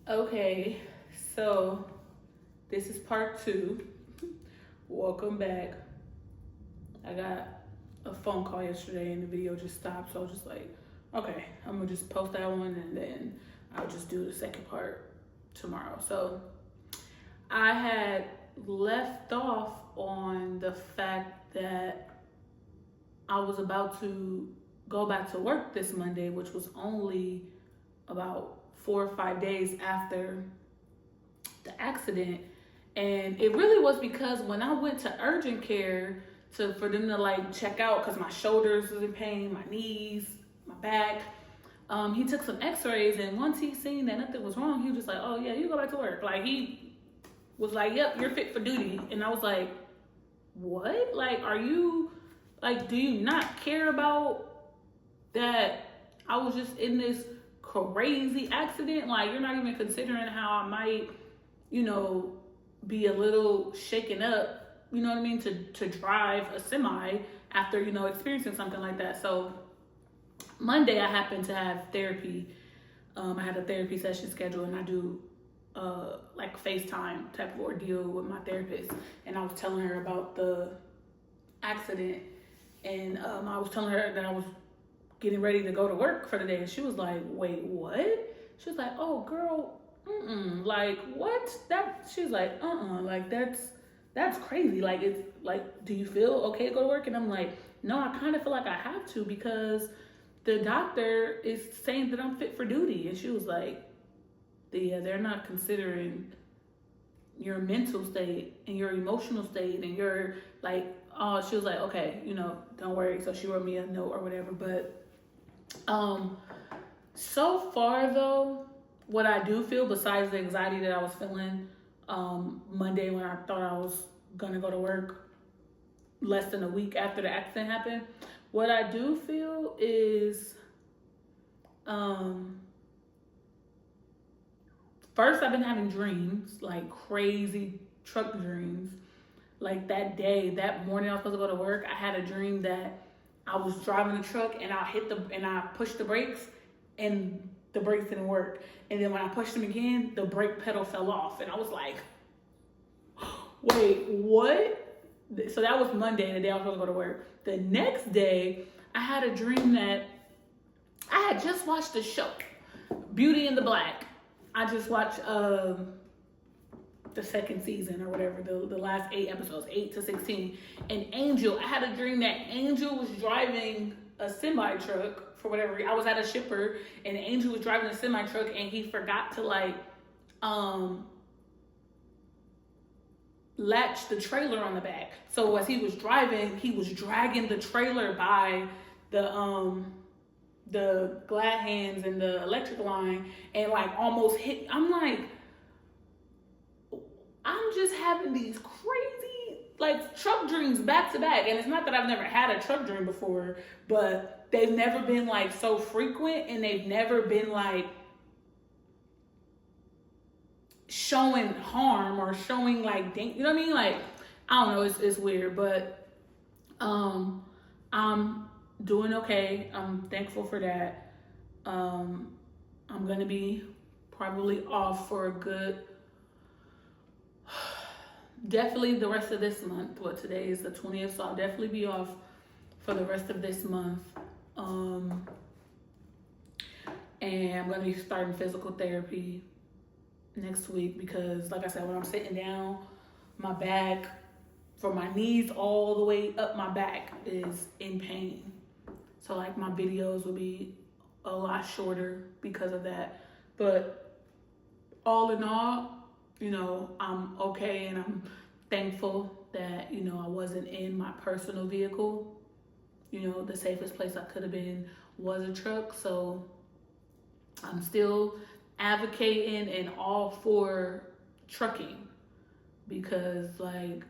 Okay, so this is part two. Welcome back. I got a phone call yesterday and the video just stopped, so I was just like, okay, I'm gonna just post that one and then I'll just do the second part tomorrow. So I had left off on the fact that I was about to go back to work this Monday, which was only about 4 or 5 days after the accident. And it really was because when I went to urgent care for them to like check out, because my shoulders was in pain, my knees, my back, he took some x-rays, and once he seen that nothing was wrong, he was just like, oh yeah, you go back to work. Like, he was like, yep, you're fit for duty. And I was like, what? Like, are you, like, do you not care about that I was just in this crazy accident? Like, you're not even considering how I might, be a little shaken up, you know what I mean, to drive a semi after, experiencing something like that. So Monday I happened to have therapy. I had a therapy session scheduled, and I do like FaceTime type of ordeal with my therapist. And I was telling her about the accident, and I was telling her that I was getting ready to go to work for the day, and she was like, wait, what? She was like, oh girl, like, what? That, she's like, like, that's crazy. Like, it's like, do you feel okay to go to work? And I'm like, no, I kind of feel like I have to, because the doctor is saying that I'm fit for duty. And she was like, yeah, they're not considering your mental state and your emotional state and your, like, oh, she was like, okay, don't worry. So she wrote me a note or whatever. But so far though, what I do feel, besides the anxiety that I was feeling Monday when I thought I was gonna go to work less than a week after the accident happened, what I do feel is first, I've been having dreams, like crazy truck dreams. Like that morning I was supposed to go to work, I had a dream that I was driving the truck and I pushed the brakes, and the brakes didn't work. And then when I pushed them again, the brake pedal fell off, and I was like, wait, what? So that was Monday, the day I was supposed to go to work. The next day, I had a dream that I had just watched the show Beauty and the Black. I just watched the second season or whatever, the last 8 episodes, 8 to 16. And Angel, I had a dream that Angel was driving a semi truck for whatever. I was at a shipper, and Angel was driving a semi truck, and he forgot to latch the trailer on the back. So as he was driving, he was dragging the trailer by the glad hands and the electric line, and like almost hit. I'm like, I'm just having these crazy like truck dreams back to back. And it's not that I've never had a truck dream before, but they've never been like so frequent, and they've never been like showing harm or showing like, you know what I mean? Like, I don't know, it's weird, but I'm doing okay. I'm thankful for that. I'm gonna be probably off for a good, definitely the rest of this month. Well, today is the 20th, so I'll definitely be off for the rest of this month. And I'm gonna be starting physical therapy next week, because like I said, when I'm sitting down, my back, from my knees all the way up my back, is in pain. So like my videos will be a lot shorter because of that. But all in all, I'm okay, and I'm thankful that, I wasn't in my personal vehicle. The safest place I could have been was a truck. So I'm still advocating and all for trucking, because like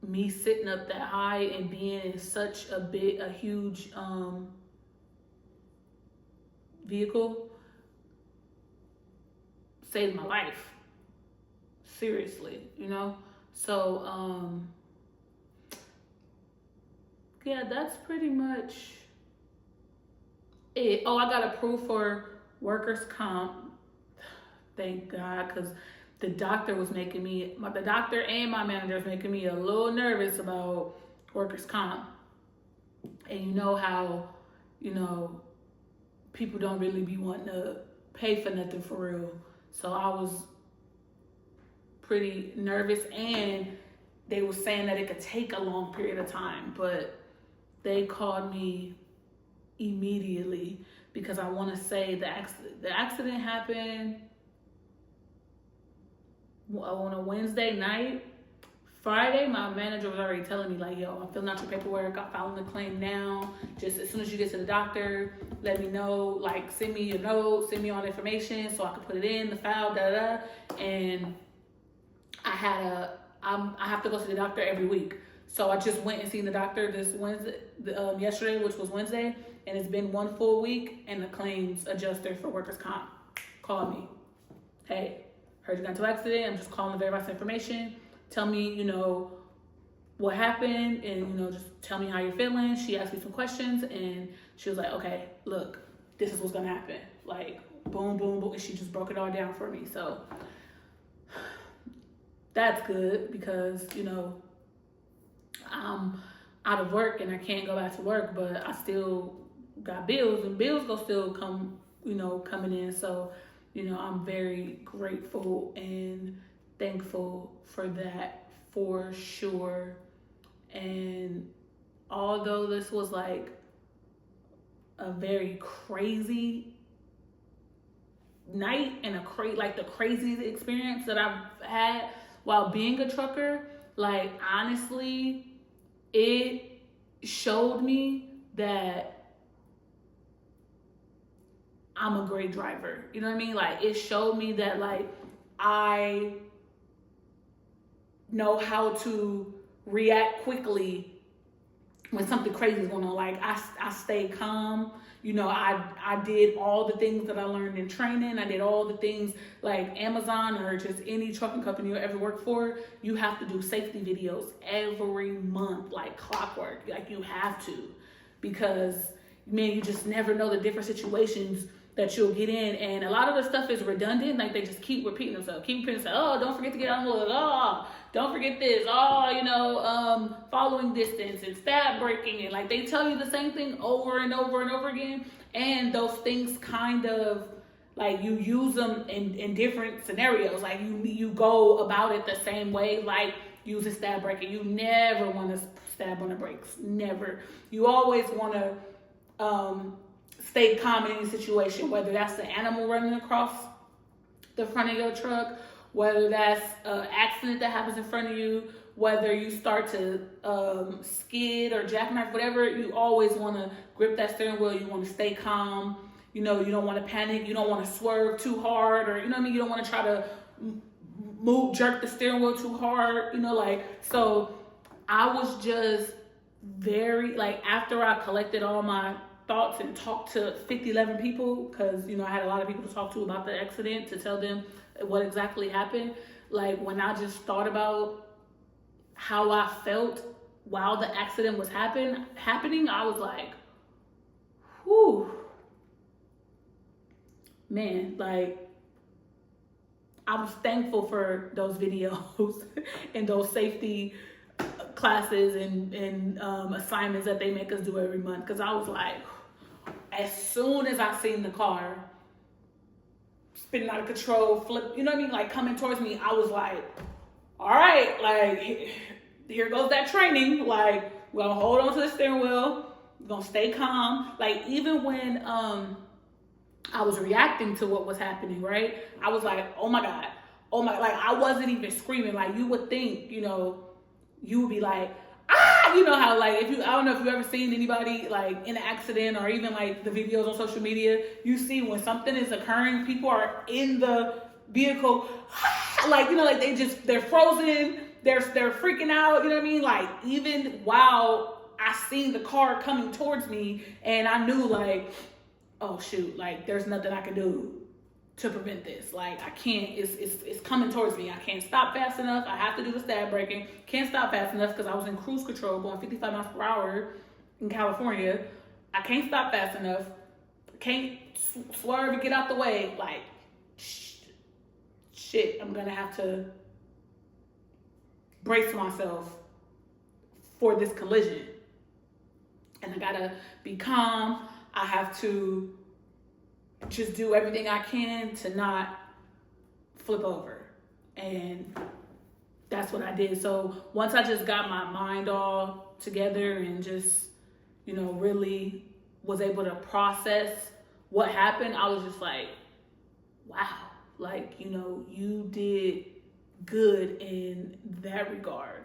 me sitting up that high and being in such a huge vehicle saved my life, seriously. So yeah, that's pretty much it. Oh, I got approved for workers comp Thank God, because the doctor was making me, the doctor and my manager was making me a little nervous about workers' comp. And you know how, people don't really be wanting to pay for nothing for real. So I was pretty nervous, and they were saying that it could take a long period of time, but they called me immediately because I want to say the accident happened on a Wednesday night. Friday, my manager was already telling me, like, yo, I'm filling out your paperwork. I'm filing the claim now. Just as soon as you get to the doctor, let me know. Like, send me your note, send me all the information so I can put it in the file, And I have to go to the doctor every week. So I just went and seen the doctor this Wednesday, yesterday, which was Wednesday. And it's been 1 full week. And the claims adjuster for workers' comp called me. Hey, heard you got into an accident. I'm just calling to verify some information. Tell me, what happened, and, just tell me how you're feeling. She asked me some questions, and she was like, okay, look, this is what's going to happen. Like, boom, boom, boom. And she just broke it all down for me. So that's good because, I'm out of work and I can't go back to work, but I still got bills, and bills go still coming in. So, I'm very grateful and thankful for that, for sure. And although this was like a very crazy night and the craziest experience that I've had while being a trucker, like, honestly, it showed me that I'm a great driver. You know what I mean? Like, it showed me that, like, I know how to react quickly when something crazy is going on. Like, I stay calm. I did all the things that I learned in training. I did all the things like Amazon or just any trucking company you ever work for. You have to do safety videos every month, like clockwork. Like, you have to, because, man, you just never know the different situations that you'll get in. And a lot of the stuff is redundant. Like, they just keep repeating themselves. Oh, don't forget to get on the hood. Oh, don't forget this. Oh, following distance and stab breaking. And like, they tell you the same thing over and over and over again. And those things kind of, like, you use them in different scenarios. Like, you go about it the same way. Like, using stab breaking. You never want to stab on the brakes. Never. You always want to stay calm in any situation, whether that's the animal running across the front of your truck, whether that's an accident that happens in front of you, whether you start to skid or jackknife, whatever. You always want to grip that steering wheel. You want to stay calm. You don't want to panic. You don't want to swerve too hard, or, you don't want to try to jerk the steering wheel too hard. So I was just very, like, after I collected all my thoughts and talked to 11 people, because I had a lot of people to talk to about the accident, to tell them what exactly happened. Like, when I just thought about how I felt while the accident was happening, I was like, whew, man. Like, I was thankful for those videos and those safety classes and assignments that they make us do every month, because I was like, as soon as I seen the car spinning out of control, flip, like, coming towards me, I was like, all right, like, here goes that training. Like, we're gonna hold on to the steering wheel, we're gonna stay calm. Like, even when I was reacting to what was happening, right, I was like, oh my God, like, I wasn't even screaming. Like, you would think, you would be like, how, like, I don't know if you've ever seen anybody, like, in an accident, or even, like, the videos on social media, you see when something is occurring, people are in the vehicle, like, like, they're frozen, they're freaking out, like, even while I seen the car coming towards me, and I knew, like, oh shoot, like, there's nothing I can do to prevent this. Like, I can't, it's coming towards me. I can't stop fast enough. I have to do the stab braking. Can't stop fast enough because I was in cruise control going 55 miles per hour in California. I can't stop fast enough. Can't swerve and get out the way. Like, shit, I'm gonna have to brace myself for this collision. And I gotta be calm. I have to just do everything I can to not flip over. And that's what I did. So once I just got my mind all together and just, really was able to process what happened, I was just like, wow, like, you did good in that regard.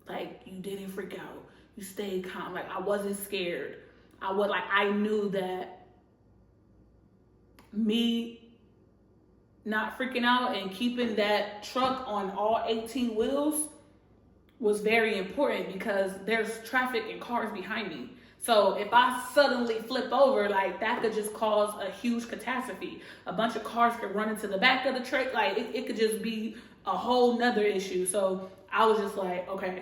Like, you didn't freak out. You stayed calm. Like, I wasn't scared. I knew that me not freaking out and keeping that truck on all 18 wheels was very important because there's traffic and cars behind me. So if I suddenly flip over, like, that could just cause a huge catastrophe. A bunch of cars could run into the back of the truck. Like, it could just be a whole nother issue. So I was just like, okay,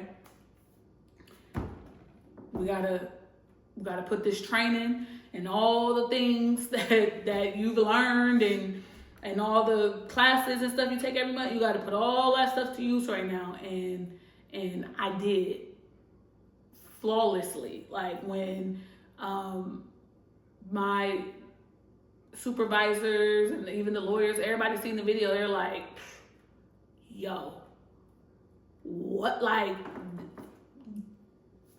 we gotta put this training and all the things that you've learned and all the classes and stuff you take every month, you gotta put all that stuff to use right now. And I did flawlessly. Like, when my supervisors and even the lawyers, everybody seen the video, they're like, yo, what? Like,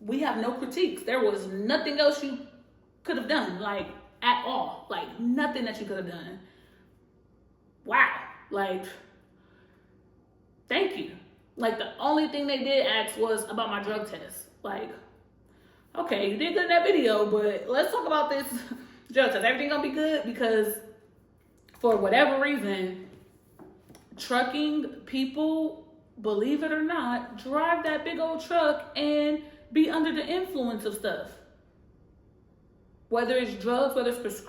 we have no critiques. There was nothing else you could have done, like, at all. Like, nothing that you could have done. Wow. Like, thank you. Like, the only thing they did ask was about my drug test. Like, okay, you did good in that video, but let's talk about this drug test. Everything gonna be good? Because for whatever reason, trucking people, believe it or not, drive that big old truck and be under the influence of stuff. Whether it's drugs, whether it's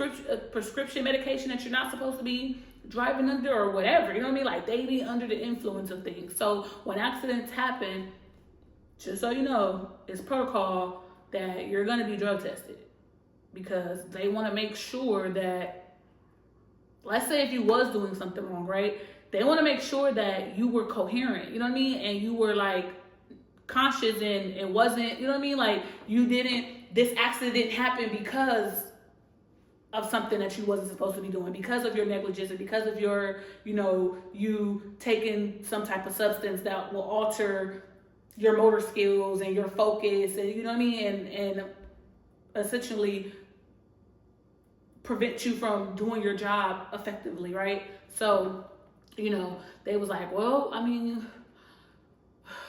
prescription medication that you're not supposed to be driving under or whatever, you know what I mean? Like, they be under the influence of things. So when accidents happen, just so you know, it's protocol that you're gonna be drug tested because they wanna make sure that, let's say if you was doing something wrong, right? They wanna make sure that you were coherent, you know what I mean? And you were like conscious and it wasn't, you know what I mean? Like, this accident didn't happen because of something that you wasn't supposed to be doing, because of your negligence and because of your, you taking some type of substance that will alter your motor skills and your focus and, you know what I mean? And essentially prevent you from doing your job effectively, right? So, they was like, well, I mean,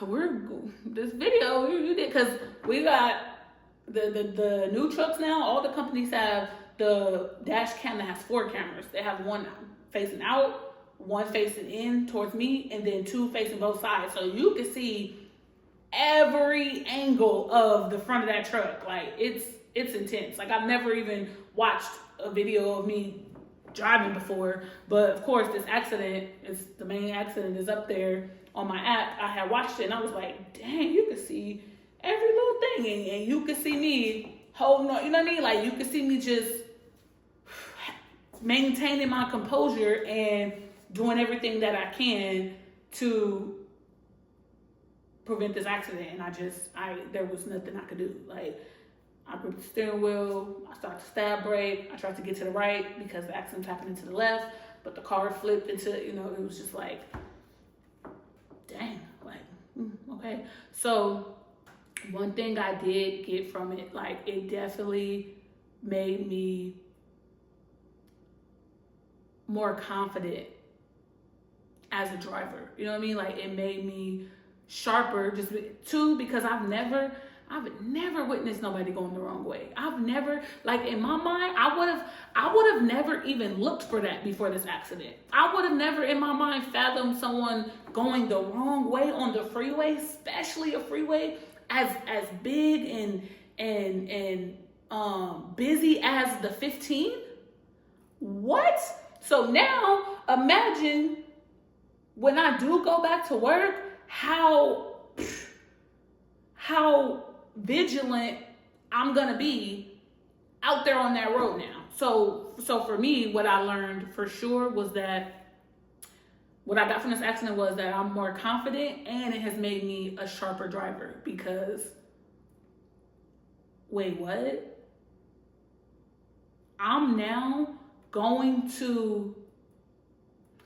this video you did, because we got the new trucks now. All the companies have the dash cam that has 4 cameras. They have one facing out, one facing in towards me, and then 2 facing both sides. So you can see every angle of the front of that truck. Like, it's intense. Like, I've never even watched a video of me driving before, but of course this accident is the main accident is up there on my app. I had watched it and I was like, dang, you can see every little thing, and you can see me holding on, you know what I mean? Like, you can see me just maintaining my composure and doing everything that I can to prevent this accident. And there was nothing I could do. Like, I gripped the steering wheel, I started to stab brake, I tried to get to the right because the accident was happening to the left, but the car flipped into, it was just like, dang, like, okay. So one thing I did get from it, like, it definitely made me more confident as a driver. You know what I mean? Like, it made me sharper, just because I've never witnessed nobody going the wrong way. I've never, like, in my mind, I would have never even looked for that before this accident. I would have never in my mind fathomed someone going the wrong way on the freeway, especially a freeway as big and busy as the 15. What? So now imagine when I do go back to work, how vigilant I'm gonna be out there on that road now. So for me, what I learned for sure was that what I got from this accident was that I'm more confident, and it has made me a sharper driver because, wait, what? I'm now going to,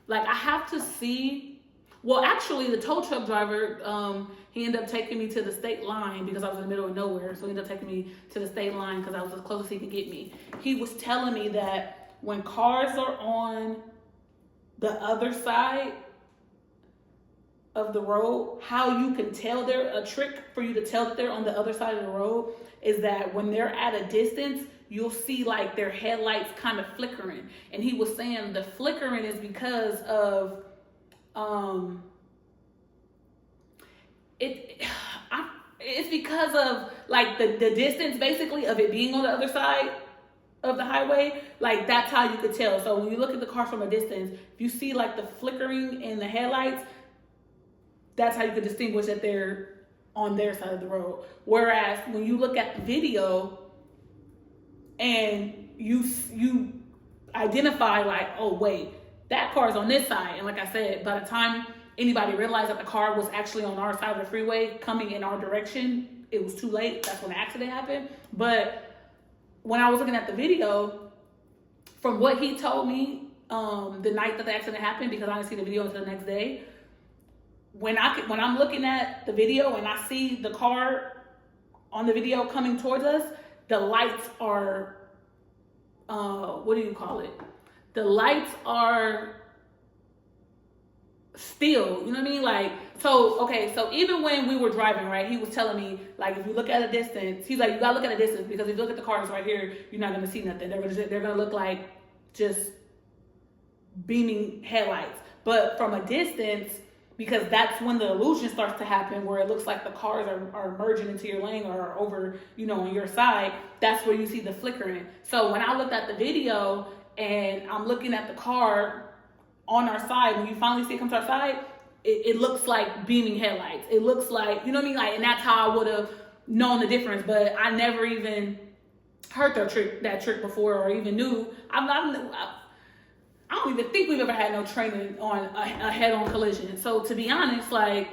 like, I have to see, well, actually, the tow truck driver, he ended up taking me to the state line because I was in the middle of nowhere. So he ended up taking me to the state line because I was as close as he could get me. He was telling me that when cars are on the other side of the road, how you can tell a trick for you to tell that they're on the other side of the road is that when they're at a distance, you'll see like their headlights kind of flickering. And he was saying the flickering is because of it's because of like the distance basically of it being on the other side of the highway. Like that's how you could tell. So when you look at the car from a distance, if you see like the flickering in the headlights, that's how you could distinguish that they're on their side of the road. Whereas when you look at the video and you identify like, oh wait, that car's on this side. And like I said, by the time anybody realized that the car was actually on our side of the freeway coming in our direction, it was too late. That's when the accident happened. But when I was looking at the video, from what he told me the night that the accident happened, because I didn't see the video until the next day, when I'm looking at the video and I see the car on the video coming towards us, the lights are, what do you call it? The lights are still, you know what I mean? Like, so, okay, so even when we were driving, right, he was telling me, like, if you look at a distance, he's like, you gotta look at a distance, because if you look at the cars right here, you're not gonna see nothing. They're gonna look like just beaming headlights. But from a distance, because that's when the illusion starts to happen, where it looks like the cars are merging into your lane or are over, you know, on your side, that's where you see the flickering. So when I looked at the video and I'm looking at the car on our side, when you finally see it come to our side, it looks like beaming headlights. It looks like, you know what I mean? Like, and that's how I would have known the difference. But I never even heard that trick before, or even knew. I don't even think we've ever had no training on a head-on collision. So to be honest, like,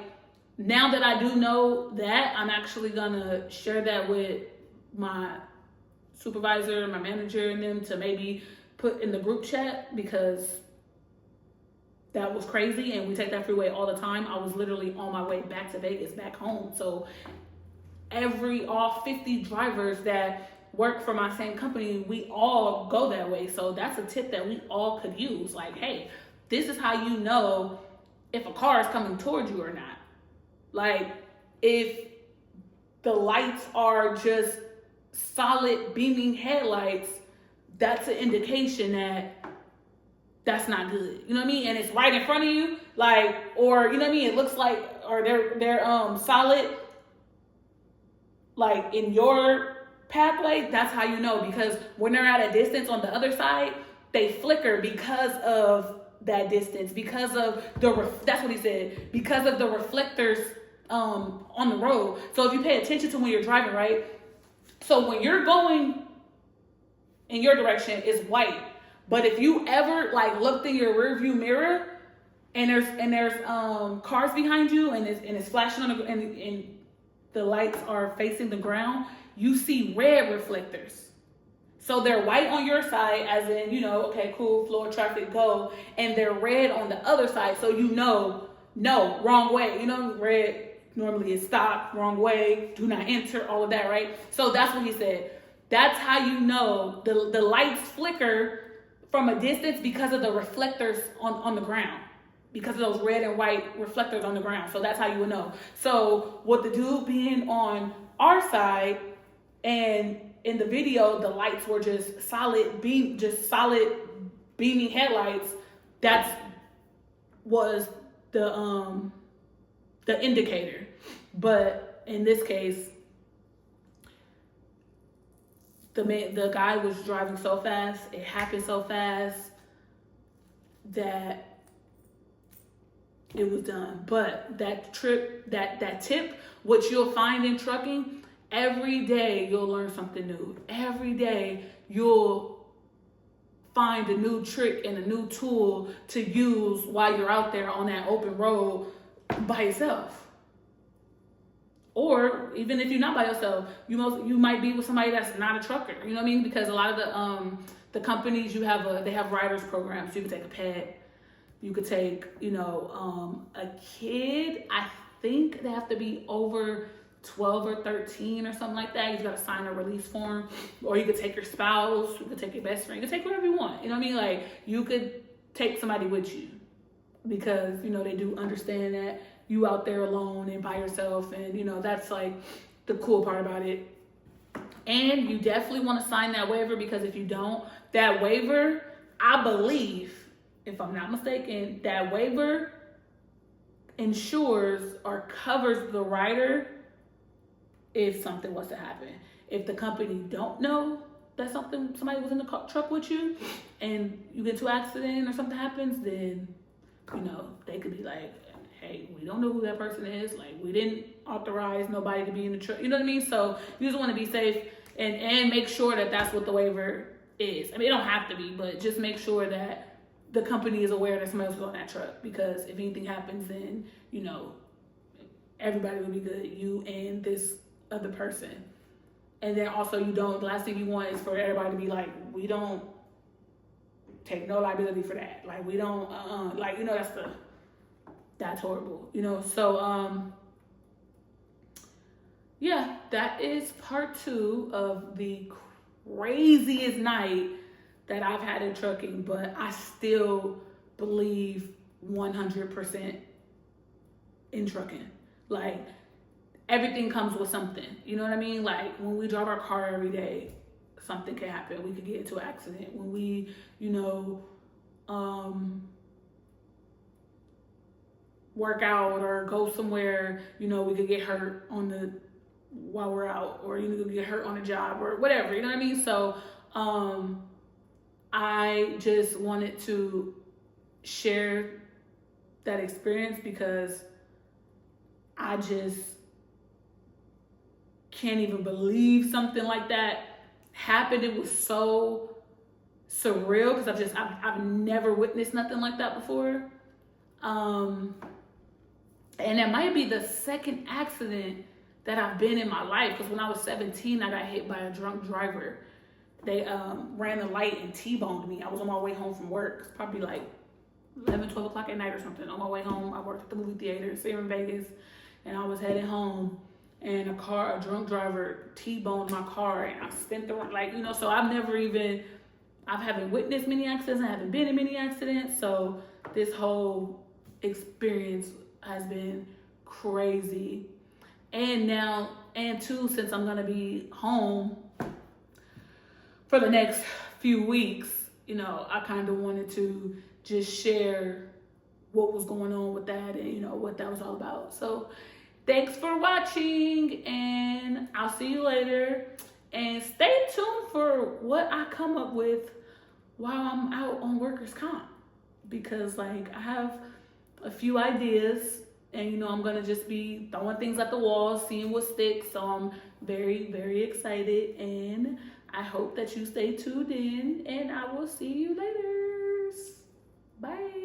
now that I do know that, I'm actually gonna share that with my supervisor, my manager, and them to maybe put in the group chat, because that was crazy. And we take that freeway all the time. I was literally on my way back to Vegas, back home. So all 50 drivers that work for my same company, we all go that way. So that's a tip that we all could use. Like, hey, this is how you know if a car is coming towards you or not. Like, if the lights are just solid beaming headlights, that's an indication that that's not good. You know what I mean? And it's right in front of you, like, or, you know what I mean? It looks like, or they're solid, like in your pathway. That's how you know, because when they're at a distance on the other side, they flicker because of that distance, because of that's what he said, because of the reflectors on the road. So if you pay attention to when you're driving, right? So when you're going in your direction, it's white. But if you ever like looked in your rear view mirror and there's cars behind you and it's flashing on and the lights are facing the ground, you see red reflectors. So they're white on your side, as in, you know, okay, cool, flow of traffic, go. And they're red on the other side, so you know, no, wrong way. You know, red normally is stop, wrong way, do not enter, all of that, right? So that's what he said. That's how you know the lights flicker from a distance because of the reflectors on the ground. Because of those red and white reflectors on the ground. So that's how you would know. So with the dude being on our side, and in the video, the lights were just solid beaming headlights. That was the indicator. But in this case, the guy was driving so fast, it happened so fast that it was done. But that tip, which you'll find in trucking, every day you'll learn something new. Every day you'll find a new trick and a new tool to use while you're out there on that open road by yourself. Or even if you're not by yourself, you might be with somebody that's not a trucker. You know what I mean? Because a lot of the companies they have riders programs. You can take a pet, you could take a kid. I think they have to be over 12 or 13 or something like that. You got to sign a release form, or you could take your spouse, you could take your best friend, you could take whatever you want. You know what I mean? Like, you could take somebody with you, because they do understand that you out there alone and by yourself, and that's like the cool part about it. And you definitely want to sign that waiver, because if you don't, that waiver, I believe, if I'm not mistaken, that waiver insures or covers the rider if something was to happen. If the company don't know that somebody was in the truck with you and you get into an accident or something happens, then they could be like, hey, we don't know who that person is. Like, we didn't authorize nobody to be in the truck. You know what I mean? So you just want to be safe and make sure that that's what the waiver is. I mean, it don't have to be, but just make sure that the company is aware that somebody else is on that truck, because if anything happens, then everybody will be good, you and this other person. And then also, the last thing you want is for everybody to be like, we don't take no liability for that. Like, we don't, that's horrible, So, yeah, that is part 2 of the craziest night that I've had in trucking, but I still believe 100% in trucking. Like, everything comes with something, you know what I mean? Like, when we drive our car every day, something can happen. We could get into an accident. When we, work out or go somewhere, we could get hurt while we're out, or you could get hurt on a job or whatever, you know what I mean? So, I just wanted to share that experience, because I just can't even believe something like that happened. It was so surreal, because I've never witnessed nothing like that before. And it might be the second accident that I've been in my life, because when I was 17, I got hit by a drunk driver. They ran the light and T-boned me. I was on my way home from work. It's probably like 11, 12 o'clock at night or something. On my way home, I worked at the movie theater here in Vegas, and I was heading home, and a drunk driver T-boned my car, and I spent so I haven't witnessed many accidents. I haven't been in many accidents. So this whole experience has been crazy. And too, since I'm gonna be home for the next few weeks, I kind of wanted to just share what was going on with that, and what that was all about. So thanks for watching, and I'll see you later. And stay tuned for what I come up with while I'm out on workers' comp, because I have a few ideas, and I'm gonna just be throwing things at the wall, seeing what sticks. So I'm very, very excited, and I hope that you stay tuned in, and I will see you later. Bye.